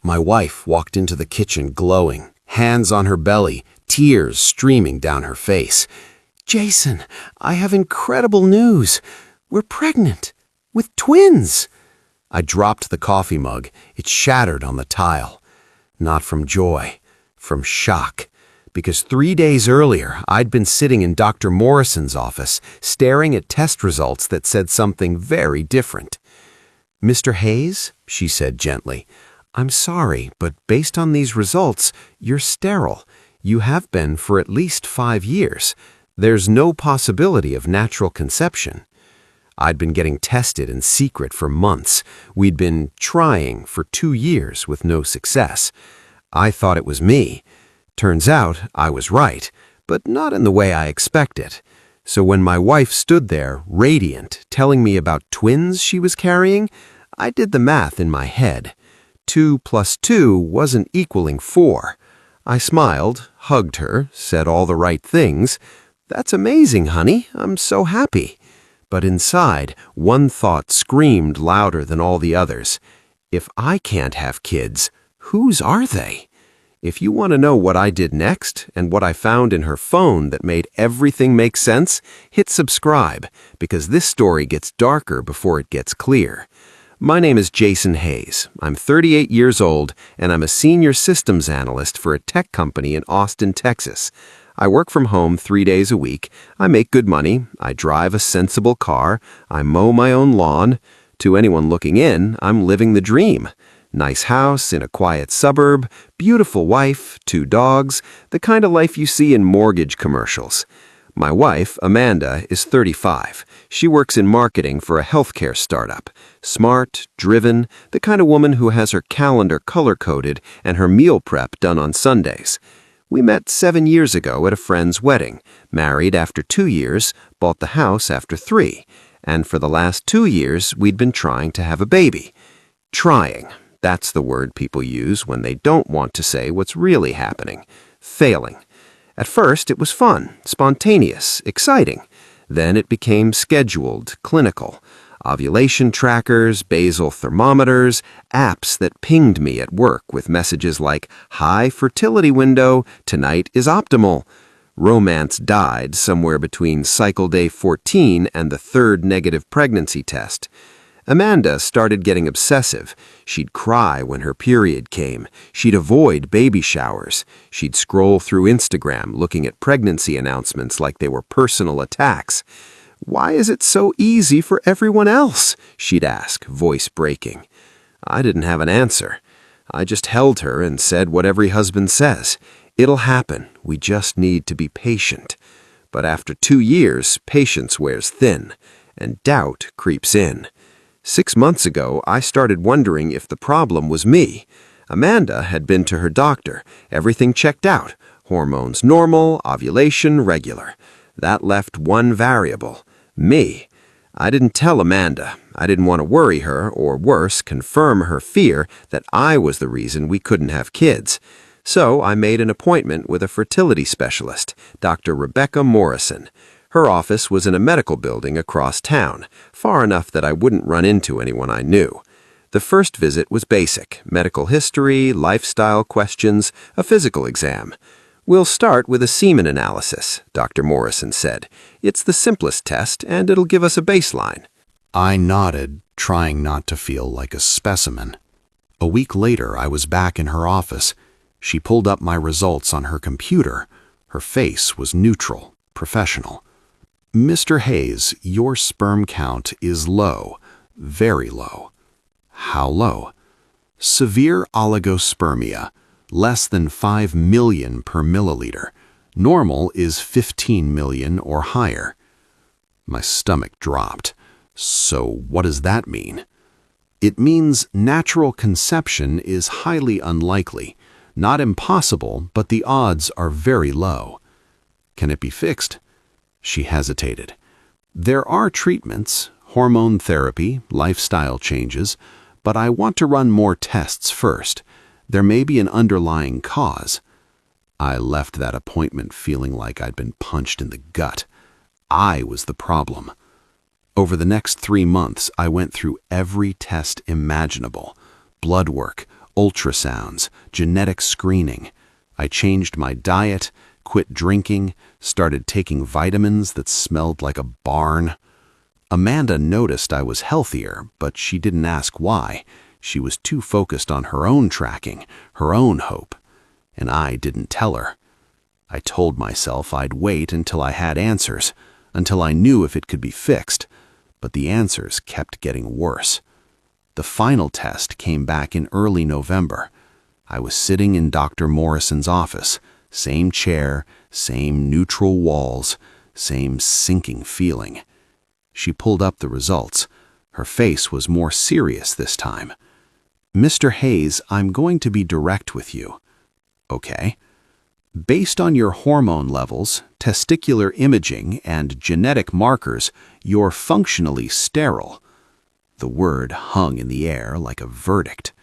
My wife walked into the kitchen glowing, hands on her belly, tears streaming down her face. "Jason, I have incredible news. We're pregnant. With twins." I dropped the coffee mug. It shattered on the tile. Not from joy, from shock. Because 3 days earlier, I'd been sitting in Dr. Morrison's office, staring at test results that said something very different. "Mr. Hayes," she said gently, "I'm sorry, but based on these results, you're sterile. You have been for at least 5 years. There's no possibility of natural conception." I'd been getting tested in secret for months. We'd been trying for 2 years with no success. I thought it was me. Turns out I was right, but not in the way I expected. So when my wife stood there, radiant, telling me about twins she was carrying, I did the math in my head. 2 + 2 wasn't equaling 4. I smiled, hugged her, said all the right things. "That's amazing, honey. I'm so happy." But inside, one thought screamed louder than all the others. If I can't have kids, whose are they? If you want to know what I did next and what I found in her phone that made everything make sense, hit subscribe, because this story gets darker before it gets clear. My name is Jason Hayes. I'm 38 years old, and I'm a senior systems analyst for a tech company in Austin, Texas. I work from home 3 days a week. I make good money. I drive a sensible car. I mow my own lawn. To anyone looking in, I'm living the dream. Nice house in a quiet suburb, beautiful wife, 2 dogs, the kind of life you see in mortgage commercials. My wife, Amanda, is 35. She works in marketing for a healthcare startup. Smart, driven, the kind of woman who has her calendar color-coded and her meal prep done on Sundays. We met 7 years ago at a friend's wedding, married after 2 years, bought the house after 3, and for the last 2 years we'd been trying to have a baby. Trying. That's the word people use when they don't want to say what's really happening. Failing. At first, it was fun, spontaneous, exciting. Then it became scheduled, clinical. Ovulation trackers, basal thermometers, apps that pinged me at work with messages like, "High fertility window, tonight is optimal." Romance died somewhere between cycle day 14 and the 3rd negative pregnancy test. Amanda started getting obsessive. She'd cry when her period came. She'd avoid baby showers. She'd scroll through Instagram looking at pregnancy announcements like they were personal attacks. "Why is it so easy for everyone else?" she'd ask, voice breaking. I didn't have an answer. I just held her and said what every husband says. It'll happen. We just need to be patient. But after 2 years, patience wears thin, and doubt creeps in. 6 months ago, I started wondering if the problem was me. Amanda had been to her doctor. Everything checked out. Hormones normal, ovulation regular. That left one variable: me. I didn't tell Amanda. I didn't want to worry her, or worse, confirm her fear that I was the reason we couldn't have kids. So I made an appointment with a fertility specialist, Dr. Rebecca Morrison. Her office was in a medical building across town, far enough that I wouldn't run into anyone I knew. The first visit was basic: medical history, lifestyle questions, a physical exam. "We'll start with a semen analysis," Dr. Morrison said. "It's the simplest test, and it'll give us a baseline." I nodded, trying not to feel like a specimen. A week later, I was back in her office. She pulled up my results on her computer. Her face was neutral, professional. "Mr. Hayes, your sperm count is low, very low." "How low?" "Severe oligospermia, less than 5 million per milliliter. Normal is 15 million or higher." My stomach dropped. So what does that mean? It means natural conception is highly unlikely. Not impossible, but the odds are very low. "Can it be fixed?" She hesitated. "There are treatments, hormone therapy, lifestyle changes, but I want to run more tests first. There may be an underlying cause." I left that appointment feeling like I'd been punched in the gut. I was the problem. Over the next 3 months, I went through every test imaginable: blood work, ultrasounds, genetic screening. I changed my diet, quit drinking, started taking vitamins that smelled like a barn. Amanda noticed I was healthier, but she didn't ask why. She was too focused on her own tracking, her own hope. And I didn't tell her. I told myself I'd wait until I had answers, until I knew if it could be fixed, but the answers kept getting worse. The final test came back in early November. I was sitting in Dr. Morrison's office, same chair, same neutral walls, same sinking feeling. She pulled up the results. Her face was more serious this time. "Mr. Hayes, I'm going to be direct with you." "Okay." "Based on your hormone levels, testicular imaging, and genetic markers, you're functionally sterile." The word hung in the air like a verdict.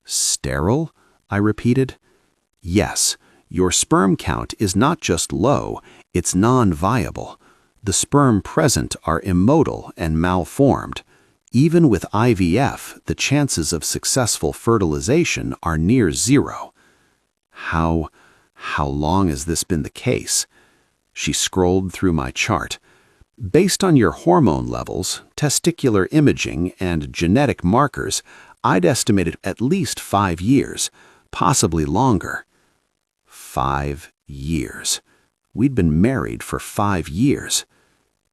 "Sterile?" I repeated. "Yes, your sperm count is not just low, it's non-viable. The sperm present are immotile and malformed. Even with IVF, the chances of successful fertilization are near zero." How long has this been the case? She scrolled through my chart. "Based on your hormone levels, testicular imaging, and genetic markers, I'd estimate it at least 5 years, possibly longer." 5 years. We'd been married for 5 years.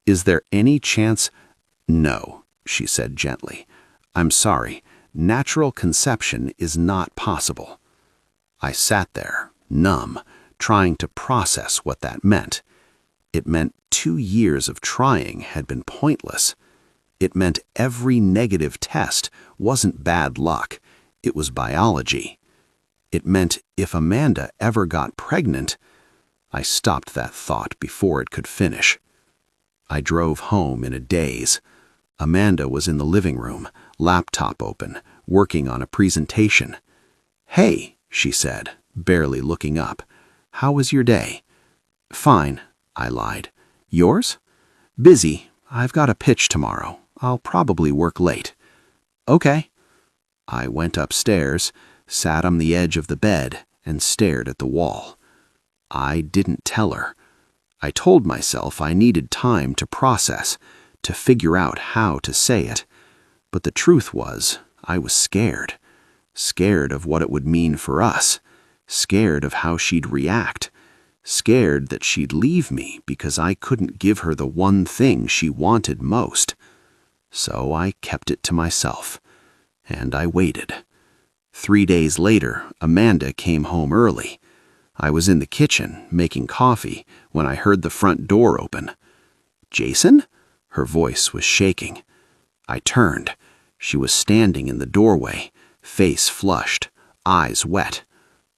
"Is there any chance—" "No," she said gently. "I'm sorry. Natural conception is not possible." I sat there, numb, trying to process what that meant. It meant 2 years of trying had been pointless. It meant every negative test wasn't bad luck, it was biology. It meant if Amanda ever got pregnant— I stopped that thought before it could finish. I drove home in a daze. Amanda was in the living room, laptop open, working on a presentation. "Hey," she said, barely looking up. "How was your day?" "Fine," I lied. "Yours?" "Busy. I've got a pitch tomorrow. I'll probably work late." "Okay." I went upstairs, sat on the edge of the bed, and stared at the wall. I didn't tell her. I told myself I needed time to process, to figure out how to say it. But the truth was, I was scared. Scared of what it would mean for us. Scared of how she'd react. Scared that she'd leave me because I couldn't give her the one thing she wanted most. So I kept it to myself. And I waited. 3 days later, Amanda came home early. I was in the kitchen, making coffee, when I heard the front door open. "Jason?" Her voice was shaking. I turned. She was standing in the doorway, face flushed, eyes wet.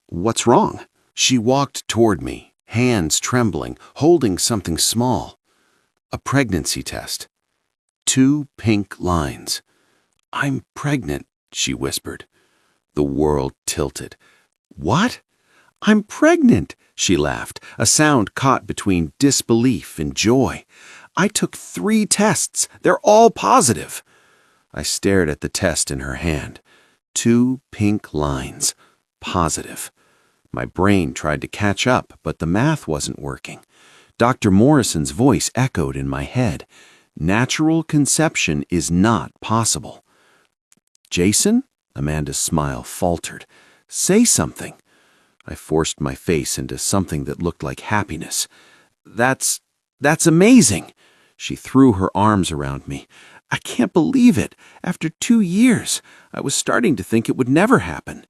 "What's wrong?" She walked toward me, hands trembling, holding something small. "A pregnancy test. 2 pink lines." "I'm pregnant," she whispered. The world tilted. "What?" "I'm pregnant," she laughed, a sound caught between disbelief and joy. "I took 3 tests. They're all positive." I stared at the test in her hand. 2 pink lines. Positive. My brain tried to catch up, but the math wasn't working. Dr. Morrison's voice echoed in my head. Natural conception is not possible. "Jason?" Amanda's smile faltered. "Say something." I forced my face into something that looked like happiness. That's amazing." She threw her arms around me. "I can't believe it. After 2 years, I was starting to think it would never happen."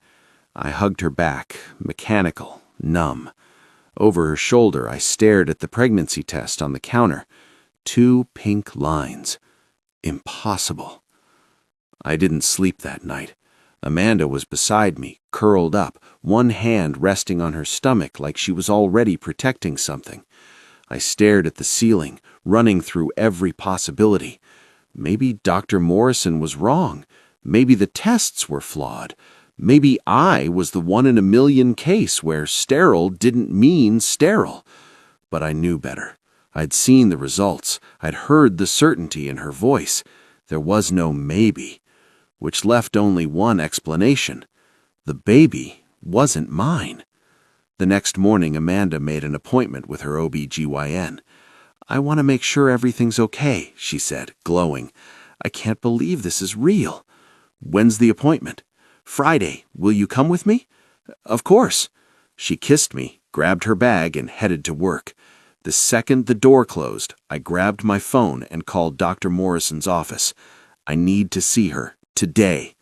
I hugged her back, mechanical, numb. Over her shoulder, I stared at the pregnancy test on the counter. 2 pink lines. Impossible. I didn't sleep that night. Amanda was beside me, curled up, one hand resting on her stomach like she was already protecting something. I stared at the ceiling, running through every possibility. Maybe Dr. Morrison was wrong. Maybe the tests were flawed. Maybe I was the 1 in a million case where sterile didn't mean sterile. But I knew better. I'd seen the results. I'd heard the certainty in her voice. There was no maybe, which left only one explanation. The baby wasn't mine. The next morning, Amanda made an appointment with her OB/GYN. "I want to make sure everything's okay," she said, glowing. "I can't believe this is real." "When's the appointment?" "Friday. Will you come with me?" "Of course." She kissed me, grabbed her bag, and headed to work. The second the door closed, I grabbed my phone and called Dr. Morrison's office. "I need to see her, today."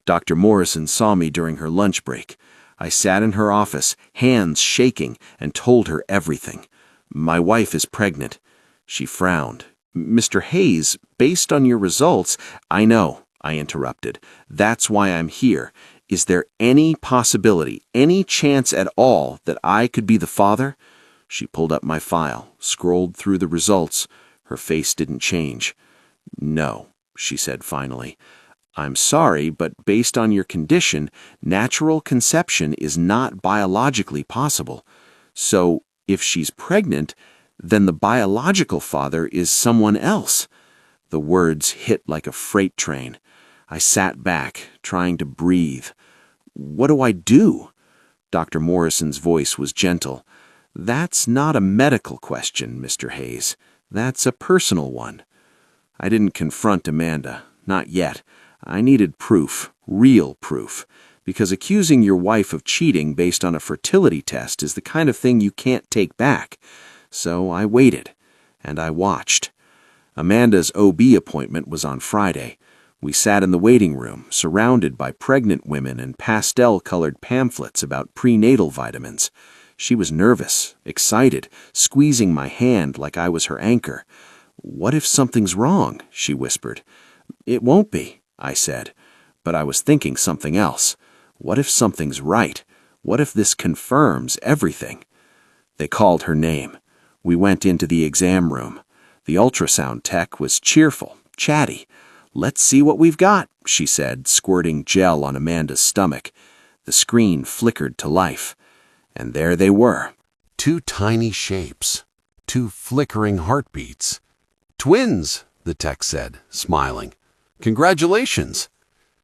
Dr. Morrison saw me during her lunch break. I sat in her office, hands shaking, and told her everything. "My wife is pregnant." She frowned. "Mr. Hayes, based on your results—" "I know," I interrupted. "That's why I'm here. Is there any possibility, any chance at all, that I could be the father?" She pulled up my file, scrolled through the results. Her face didn't change. "No," she said finally. "I'm sorry, but based on your condition, natural conception is not biologically possible. So, if she's pregnant, then the biological father is someone else." The words hit like a freight train. I sat back, trying to breathe. "What do I do?" Dr. Morrison's voice was gentle. "That's not a medical question, Mr. Hayes. That's a personal one." I didn't confront Amanda, not yet. I needed proof, real proof, because accusing your wife of cheating based on a fertility test is the kind of thing you can't take back. So I waited, and I watched. Amanda's OB appointment was on Friday. We sat in the waiting room, surrounded by pregnant women and pastel-colored pamphlets about prenatal vitamins. She was nervous, excited, squeezing my hand like I was her anchor. "What if something's wrong?" she whispered. "It won't be," I said. But I was thinking something else. What if something's right? What if this confirms everything? They called her name. We went into the exam room. The ultrasound tech was cheerful, chatty. "Let's see what we've got," she said, squirting gel on Amanda's stomach. The screen flickered to life. And there they were. 2 tiny shapes, 2 flickering heartbeats. "Twins," the tech said, smiling. "Congratulations."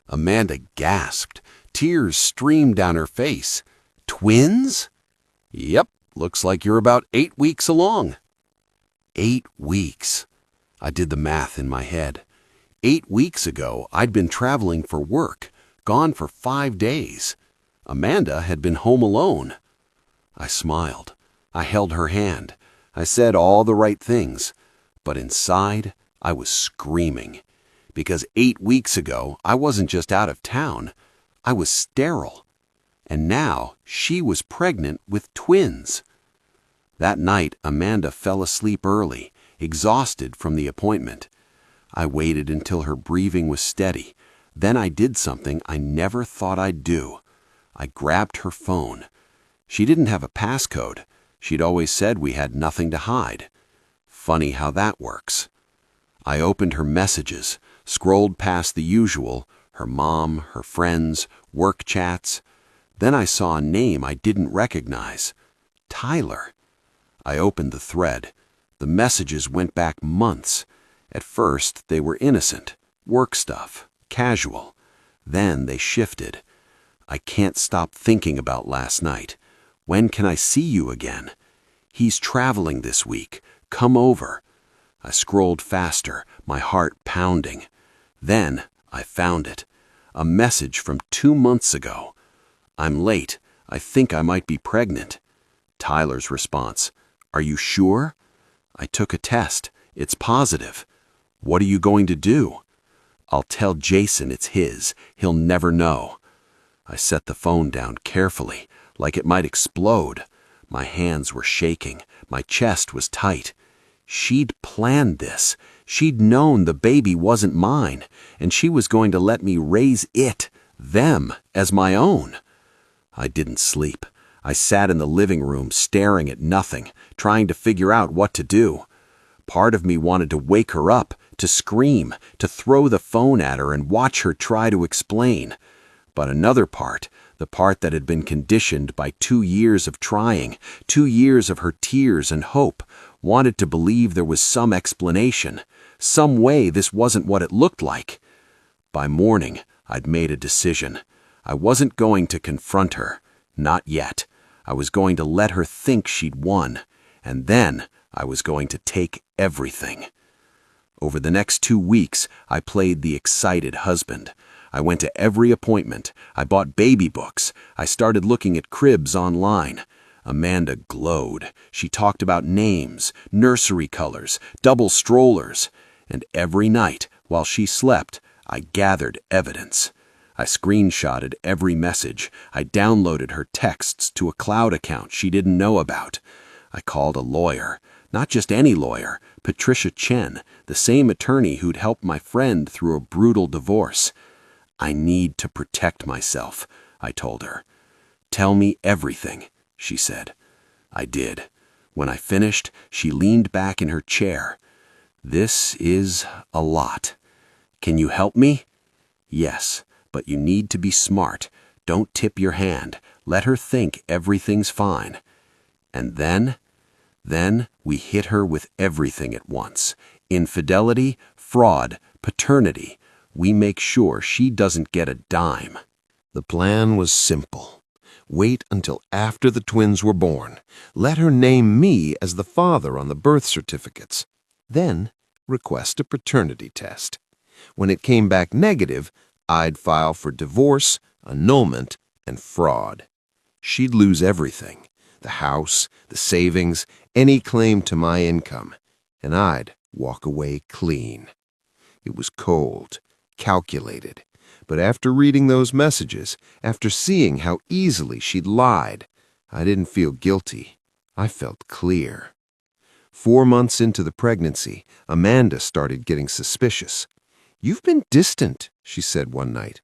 Amanda gasped. Tears streamed down her face. "Twins?" "Yep, looks like you're about 8 weeks along." 8 weeks. I did the math in my head. 8 weeks ago, I'd been traveling for work, gone for 5 days. Amanda had been home alone. I smiled. I held her hand. I said all the right things. But inside, I was screaming. Because 8 weeks ago, I wasn't just out of town. I was sterile. And now, she was pregnant with twins. That night, Amanda fell asleep early, exhausted from the appointment. I waited until her breathing was steady. Then I did something I never thought I'd do. I grabbed her phone. She didn't have a passcode. She'd always said we had nothing to hide. Funny how that works. I opened her messages, scrolled past the usual, her mom, her friends, work chats. Then I saw a name I didn't recognize. Tyler. I opened the thread. The messages went back months. At first, they were innocent, work stuff, casual. Then they shifted. "I can't stop thinking about last night. When can I see you again? He's traveling this week. Come over." I scrolled faster, my heart pounding. Then I found it. A message from 2 months ago. "I'm late. I think I might be pregnant." Tyler's response. "Are you sure?" "I took a test. It's positive." "What are you going to do?" "I'll tell Jason it's his. He'll never know." I set the phone down carefully, like it might explode. My hands were shaking. My chest was tight. She'd planned this. She'd known the baby wasn't mine, and she was going to let me raise it, them, as my own. I didn't sleep. I sat in the living room staring at nothing, trying to figure out what to do. Part of me wanted to wake her up, to scream, to throw the phone at her and watch her try to explain. But another part, the part that had been conditioned by 2 years of trying, 2 years of her tears and hope, wanted to believe there was some explanation, some way this wasn't what it looked like. By morning, I'd made a decision. I wasn't going to confront her. Not yet. I was going to let her think she'd won. And then I was going to take everything. Over the next 2 weeks, I played the excited husband. I went to every appointment. I bought baby books. I started looking at cribs online. Amanda glowed. She talked about names, nursery colors, double strollers. And every night, while she slept, I gathered evidence. I screenshotted every message. I downloaded her texts to a cloud account she didn't know about. I called a lawyer. Not just any lawyer, Patricia Chen, the same attorney who'd helped my friend through a brutal divorce. I need to protect myself, I told her. Tell me everything, she said. I did. When I finished, she leaned back in her chair. This is a lot. Can you help me? Yes, but you need to be smart. Don't tip your hand. Let her think everything's fine. And then we hit her with everything at once. Infidelity, fraud, paternity. We make sure she doesn't get a dime. The plan was simple. Wait until after the twins were born. Let her name me as the father on the birth certificates. Then request a paternity test. When it came back negative, I'd file for divorce, annulment, and fraud. She'd lose everything. The house, the savings, any claim to my income, and I'd walk away clean. It was cold, calculated, but after reading those messages, after seeing how easily she'd lied, I didn't feel guilty. I felt clear. 4 months into the pregnancy, Amanda started getting suspicious. "You've been distant," she said one night.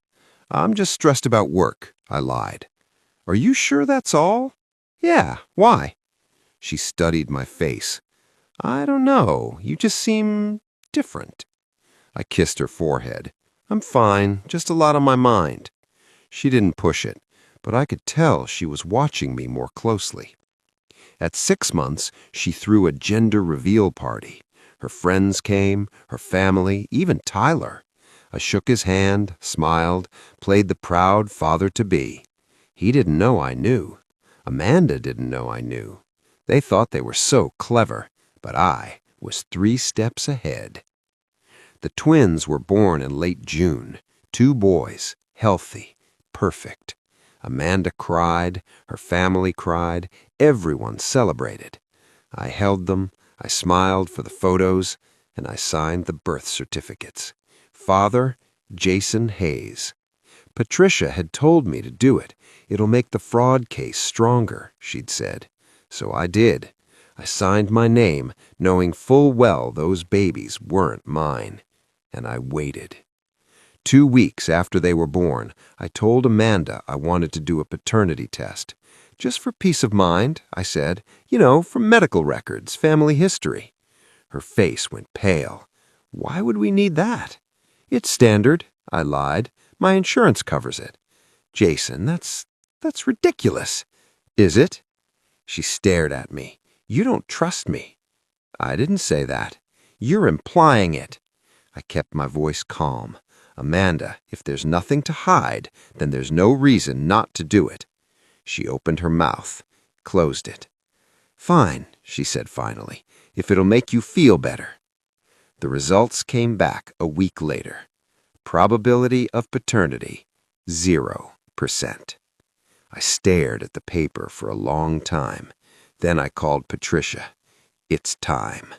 "I'm just stressed about work," I lied. "Are you sure that's all?" "Yeah, why?" She studied my face. "I don't know, you just seem different." I kissed her forehead. "I'm fine, just a lot on my mind." She didn't push it, but I could tell she was watching me more closely. At 6 months, she threw a gender reveal party. Her friends came, her family, even Tyler. I shook his hand, smiled, played the proud father-to-be. He didn't know I knew. Amanda didn't know I knew. They thought they were so clever, but I was 3 steps ahead. The twins were born in late June. 2 boys, healthy, perfect. Amanda cried, her family cried, everyone celebrated. I held them, I smiled for the photos, and I signed the birth certificates. Father, Jason Hayes. Patricia had told me to do it. "It'll make the fraud case stronger," she'd said. So I did. I signed my name, knowing full well those babies weren't mine. And I waited. 2 weeks after they were born, I told Amanda I wanted to do a paternity test. "Just for peace of mind," I said. "From medical records, family history." Her face went pale. "Why would we need that?" "It's standard," I lied. "My insurance covers it." "Jason, that's ridiculous." "Is it?" She stared at me. "You don't trust me." "I didn't say that. You're implying it." I kept my voice calm. "Amanda, if there's nothing to hide, then there's no reason not to do it." She opened her mouth, closed it. "Fine," she said finally, "if it'll make you feel better." The results came back a week later. Probability of paternity, 0%. I stared at the paper for a long time. Then I called Patricia. "It's time."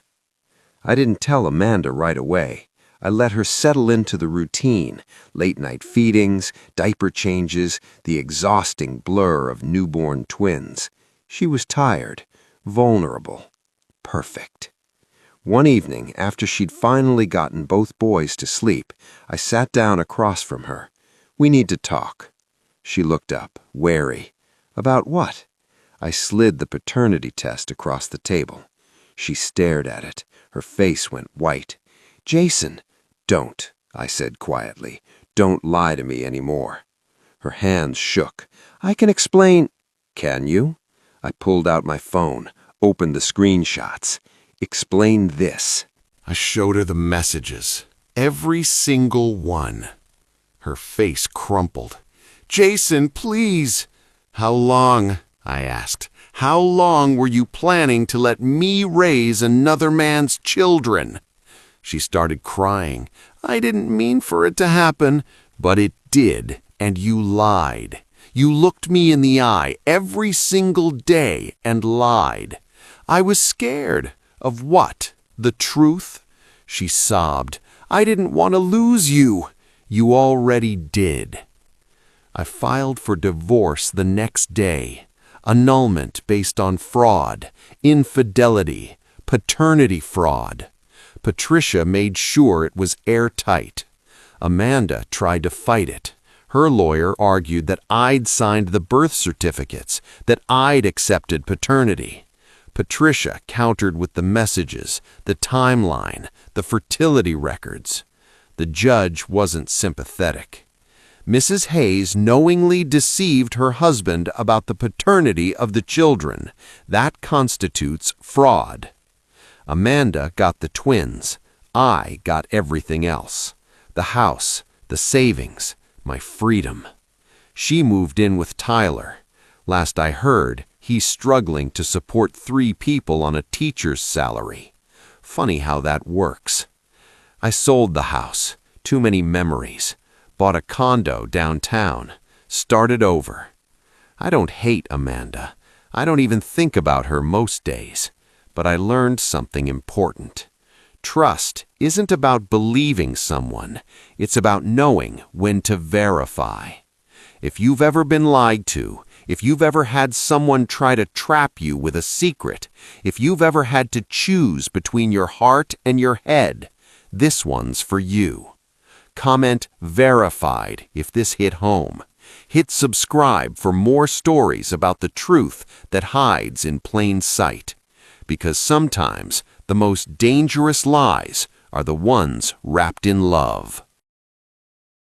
I didn't tell Amanda right away. I let her settle into the routine, late-night feedings, diaper changes, the exhausting blur of newborn twins. She was tired, vulnerable, perfect. One evening, after she'd finally gotten both boys to sleep, I sat down across from her. "We need to talk." She looked up, wary. "About what?" I slid the paternity test across the table. She stared at it. Her face went white. "Jason, don't," I said quietly. "Don't lie to me anymore." Her hands shook. "I can explain." "Can you?" I pulled out my phone, opened the screenshots. "Explain this." I showed her the messages. Every single one. Her face crumpled. Jason, please. How long? I asked. How long were you planning to let me raise another man's children? She started crying. I didn't mean for it to happen, but it did, and you lied. You looked me in the eye every single day and lied. I was scared. Of what? The truth? She sobbed. I didn't want to lose you. You already did. I filed for divorce the next day. Annulment based on fraud, infidelity, paternity fraud. Patricia made sure it was airtight. Amanda tried to fight it. Her lawyer argued that I'd signed the birth certificates, that I'd accepted paternity. Patricia countered with the messages, the timeline, the fertility records. The judge wasn't sympathetic. Mrs. Hayes knowingly deceived her husband about the paternity of the children. That constitutes fraud. Amanda got the twins. I got everything else. The house, the savings, my freedom. She moved in with Tyler. Last I heard, he's struggling to support 3 people on a teacher's salary. Funny how that works. I sold the house. Too many memories. Bought a condo downtown. Started over. I don't hate Amanda. I don't even think about her most days. But I learned something important. Trust isn't about believing someone. It's about knowing when to verify. If you've ever been lied to, if you've ever had someone try to trap you with a secret, if you've ever had to choose between your heart and your head, this one's for you. Comment verified if this hit home. Hit subscribe for more stories about the truth that hides in plain sight. Because sometimes the most dangerous lies are the ones wrapped in love.